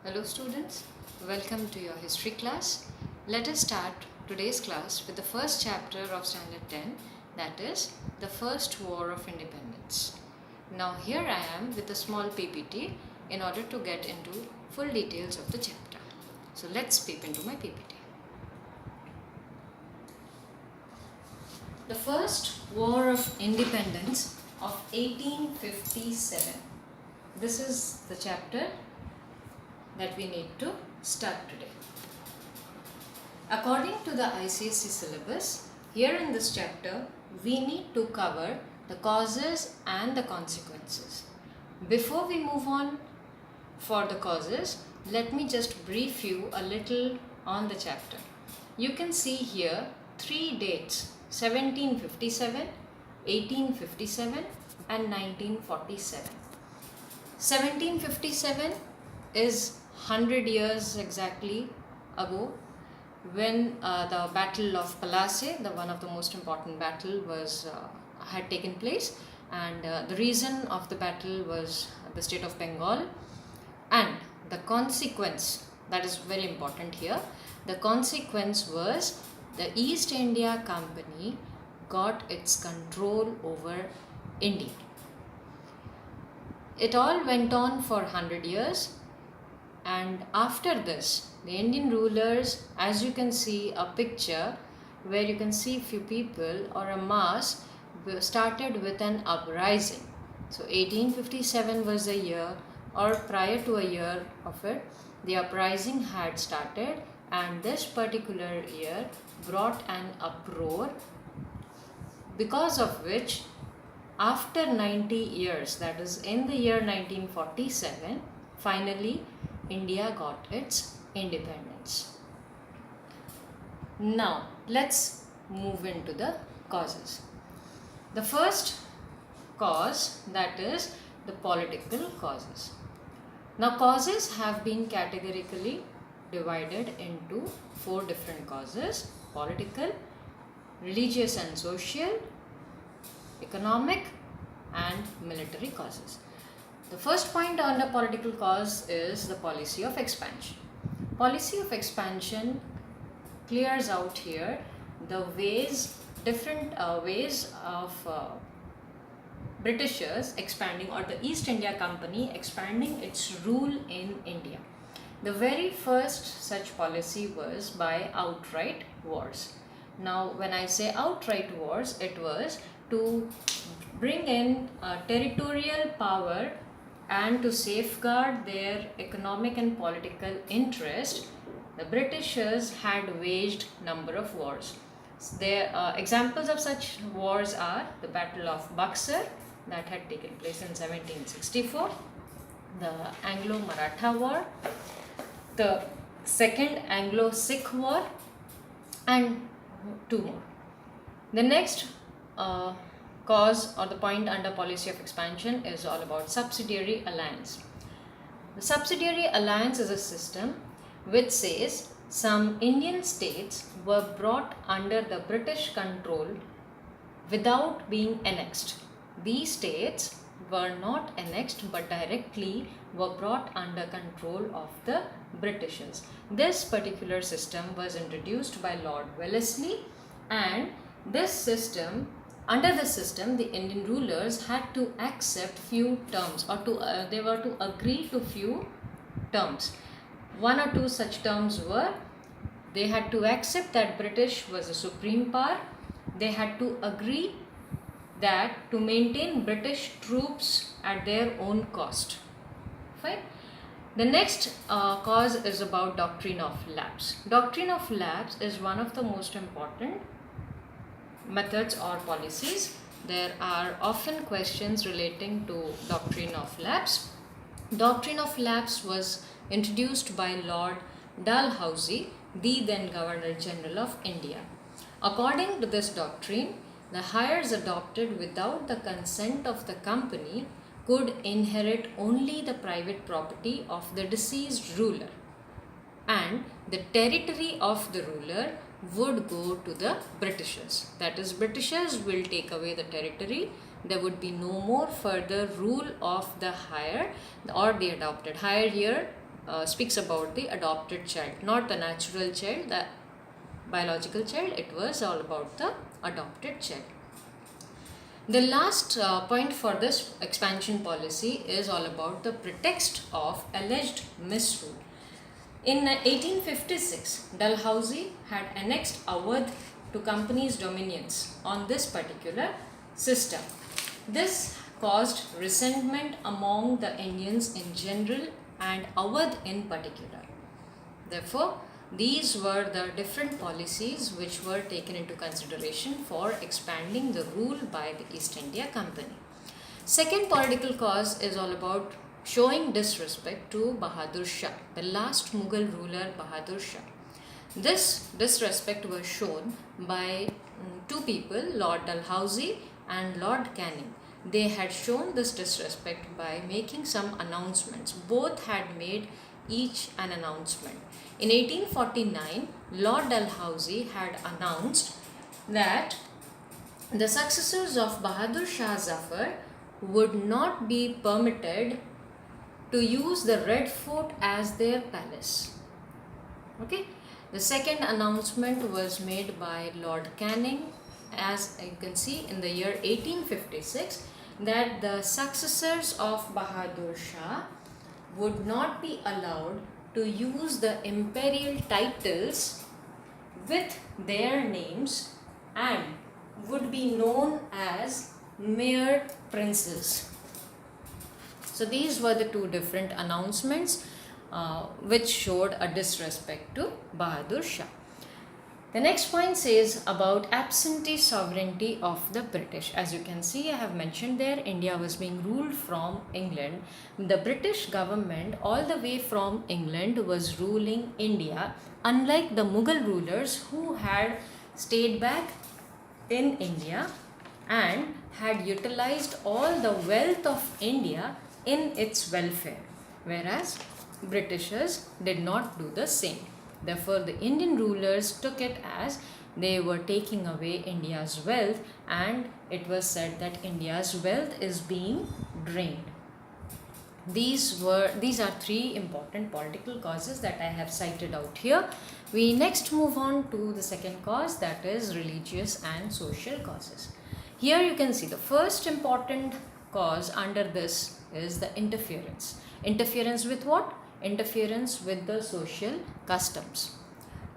Hello students, welcome to your history class. Let us start today's class with the first chapter of standard 10, that is the First War of Independence. Now here I am with a small PPT in order to get into full details of the chapter. So let's peep into my PPT. The First War of Independence of 1857. This is the chapter that we need to start today. According to the ICSE syllabus, here in this chapter, we need to cover the causes and the consequences. Before we move on for the causes, let me just brief you a little on the chapter. You can see here three dates: 1757, 1857 and 1947. 1757 is 100 years exactly ago, when the Battle of Plassey, one of the most important battle, had taken place, and the reason of the battle was the state of Bengal, and the consequence, that is very important here, the consequence was the East India Company got its control over India. It all went on for 100 years. And after this, the Indian rulers, as you can see a picture where you can see few people or a mass, started with an uprising. So 1857 was the year, or prior to a year of it, the uprising had started, and this particular year brought an uproar, because of which after 90 years, that is in the year 1947, finally India got its independence. Now let's move into the causes. The first cause, that is the political causes. Now causes have been categorically divided into four different causes: political, religious and social, economic and military causes. The first point on the political cause is the policy of expansion. Policy of expansion clears out here the different ways of Britishers expanding, or the East India Company expanding its rule in India. The very first such policy was by outright wars. Now when I say outright wars, it was to bring in territorial power and to safeguard their economic and political interest. The Britishers had waged number of wars. Their examples of such wars are the Battle of Buxar, that had taken place in 1764, the Anglo-Maratha War, the Second Anglo-Sikh War, and two more. The next cause, or the point under policy of expansion, is all about subsidiary alliance. The subsidiary alliance is a system which says some Indian states were brought under the British control without being annexed. These states were not annexed but directly were brought under control of the Britishers. This particular system was introduced by Lord Wellesley, and this system, under the system, the Indian rulers had to accept few terms, or they were to agree to few terms. One or two such terms were: they had to accept that British was a supreme power, they had to agree that to maintain British troops at their own cost. Fine. The next cause is about doctrine of lapse. Doctrine of lapse is one of the most important methods or policies. There are often questions relating to doctrine of lapse. Doctrine of lapse was introduced by Lord Dalhousie, the then Governor General of India. According to this doctrine, the heirs adopted without the consent of the company could inherit only the private property of the deceased ruler, and the territory of the ruler would go to the Britishers. That is, Britishers will take away the territory. There would be no more further rule of the heir or the adopted. Heir here speaks about the adopted child, not the natural child, the biological child. It was all about the adopted child. The last point for this expansion policy is all about the pretext of alleged misrule. In 1856, Dalhousie had annexed Awadh to company's dominions on this particular system. This caused resentment among the Indians in general and Awadh in particular. Therefore, these were the different policies which were taken into consideration for expanding the rule by the East India Company. Second political cause is all about showing disrespect to Bahadur Shah, the last Mughal ruler Bahadur Shah. This disrespect was shown by two people, Lord Dalhousie and Lord Canning. They had shown this disrespect by making some announcements. Both had made each an announcement. In 1849, Lord Dalhousie had announced that the successors of Bahadur Shah Zafar would not be permitted to use the Red Fort as their palace. Okay. The second announcement was made by Lord Canning, as you can see in the year 1856, that the successors of Bahadur Shah would not be allowed to use the imperial titles with their names and would be known as mere princes. So these were the two different announcements which showed a disrespect to Bahadur Shah. The next point says about absentee sovereignty of the British. As you can see, I have mentioned there, India was being ruled from England. The British government all the way from England was ruling India, unlike the Mughal rulers who had stayed back in India and had utilized all the wealth of India in its welfare, whereas Britishers did not do the same. Therefore, the Indian rulers took it as they were taking away India's wealth, and it was said that India's wealth is being drained. These are three important political causes that I have cited out here. We next move on to the second cause, that is religious and social causes. Here you can see the first important cause under this is the interference. Interference with what? Interference with the social customs.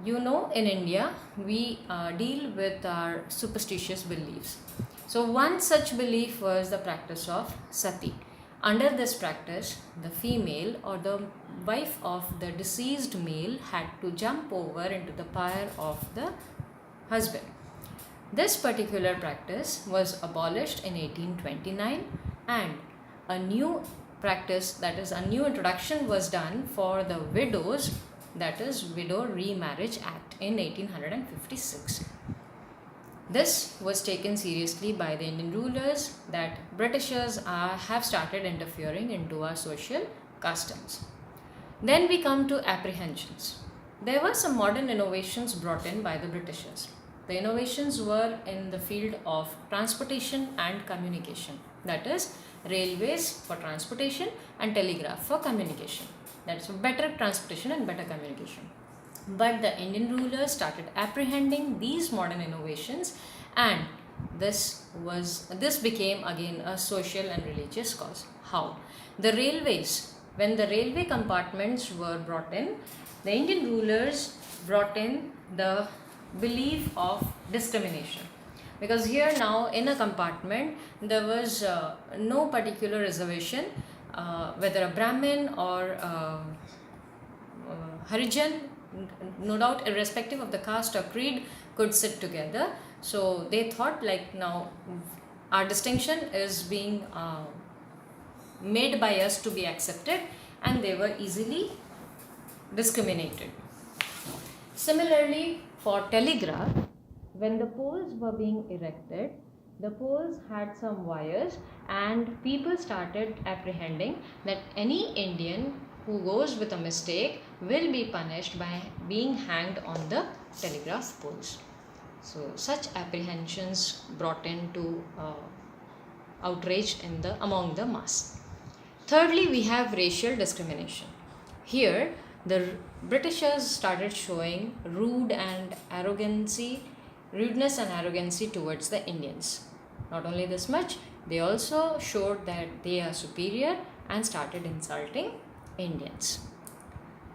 You know, in India, we deal with our superstitious beliefs. So one such belief was the practice of sati. Under this practice, the female or the wife of the deceased male had to jump over into the pyre of the husband. This particular practice was abolished in 1829, and a new practice, that is a new introduction, was done for the widows, that is Widow Remarriage Act in 1856. This was taken seriously by the Indian rulers that Britishers have started interfering into our social customs. Then we come to apprehensions. There were some modern innovations brought in by the Britishers. The innovations were in the field of transportation and communication, that is railways for transportation and telegraph for communication. That is for better transportation and better communication. But the Indian rulers started apprehending these modern innovations, and this became again a social and religious cause. How? The railways, when the railway compartments were brought in, the Indian rulers brought in the belief of discrimination. Because here now in a compartment there was no particular reservation, whether a Brahmin or Harijan, no doubt irrespective of the caste or creed, could sit together. So they thought like now our distinction is being made by us to be accepted, and they were easily discriminated. Similarly, for telegraph, when the poles were being erected, the poles had some wires, and people started apprehending that any Indian who goes with a mistake will be punished by being hanged on the telegraph poles. So such apprehensions brought into outrage among the mass. Thirdly, we have racial discrimination. Here, the Britishers started showing rudeness and arrogancy towards the Indians. Not only this much, they also showed that they are superior and started insulting Indians.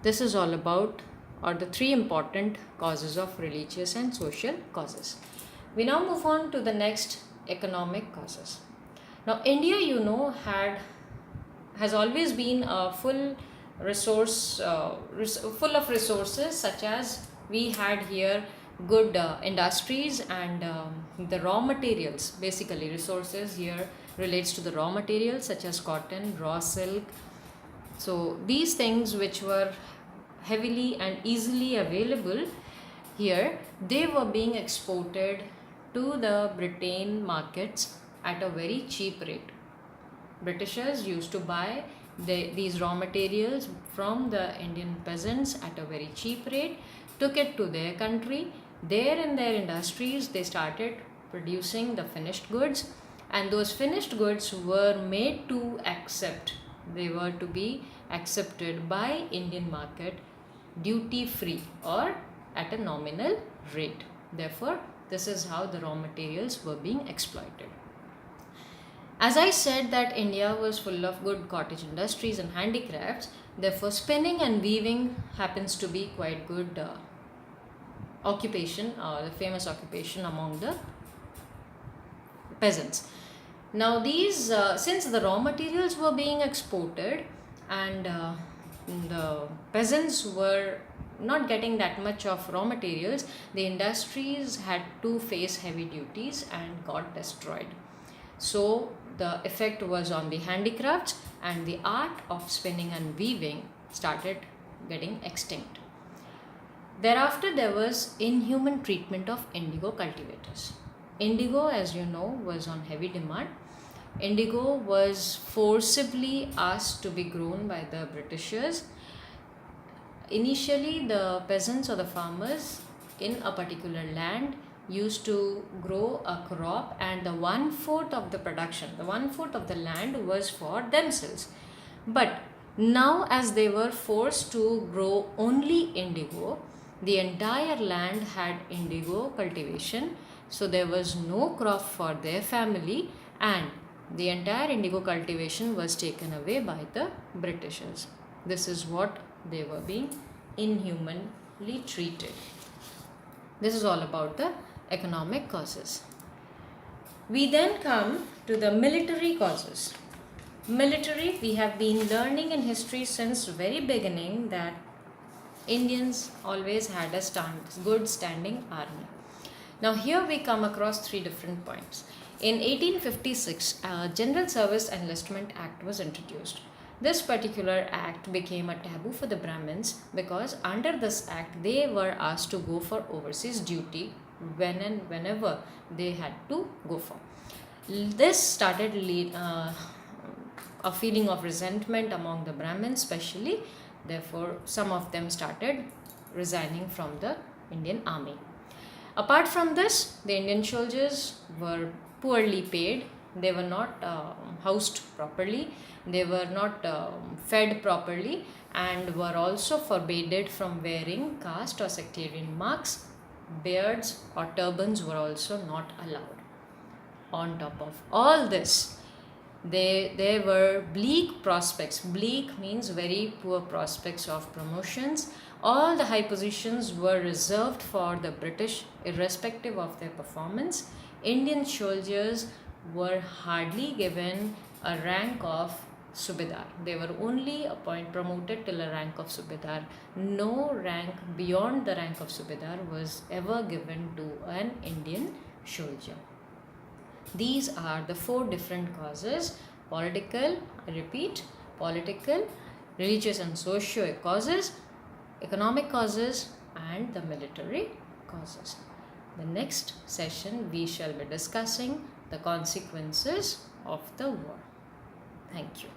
This is all about, or the three important causes of religious and social causes. We now move on to the next, economic causes. Now, India, has always been a full of resources, such as we had here good industries and the raw materials. Basically, resources here relates to the raw materials such as cotton, raw silk. So these things which were heavily and easily available here, they were being exported to the Britain markets at a very cheap rate. Britishers used to buy these raw materials from the Indian peasants at a very cheap rate, took it to their country. There in their industries, they started producing the finished goods, and those finished goods were made to accept. They were to be accepted by Indian market duty free or at a nominal rate. Therefore, this is how the raw materials were being exploited. As I said that India was full of good cottage industries and handicrafts, therefore spinning and weaving happens to be quite good occupation, the famous occupation among the peasants. Now these, since the raw materials were being exported and the peasants were not getting that much of raw materials, the industries had to face heavy duties and got destroyed. So the effect was on the handicrafts, and the art of spinning and weaving started getting extinct. Thereafter, there was inhuman treatment of indigo cultivators. Indigo, as you know, was on heavy demand. Indigo was forcibly asked to be grown by the Britishers. Initially, the peasants or the farmers in a particular land used to grow a crop, and the 1/4 of the production, the 1/4 of the land was for themselves. But now, as they were forced to grow only indigo, the entire land had indigo cultivation, so there was no crop for their family, and the entire indigo cultivation was taken away by the Britishers. This is what they were being inhumanly treated. This is all about the economic causes. We then come to the military causes. Military, we have been learning in history since very beginning that Indians always had a good standing army. Now here we come across three different points. In 1856, a General Service Enlistment Act was introduced. This particular act became a taboo for the Brahmins because under this act they were asked to go for overseas duty whenever they had to go for. This started a feeling of resentment among the Brahmins especially. Therefore, some of them started resigning from the Indian army. Apart from this, the Indian soldiers were poorly paid. They were not housed properly. They were not fed properly, and were also forbidden from wearing caste or sectarian marks. Beards or turbans were also not allowed. On top of all this, there were bleak prospects. Bleak means very poor prospects of promotions. All the high positions were reserved for the British, irrespective of their performance. Indian soldiers were hardly given a rank of Subedar. They were only promoted till a rank of Subedar. No rank beyond the rank of Subedar was ever given to an Indian soldier. These are the four different causes: political, I repeat, political, religious and social causes, economic causes, and the military causes. The next session we shall be discussing the consequences of the war. Thank you.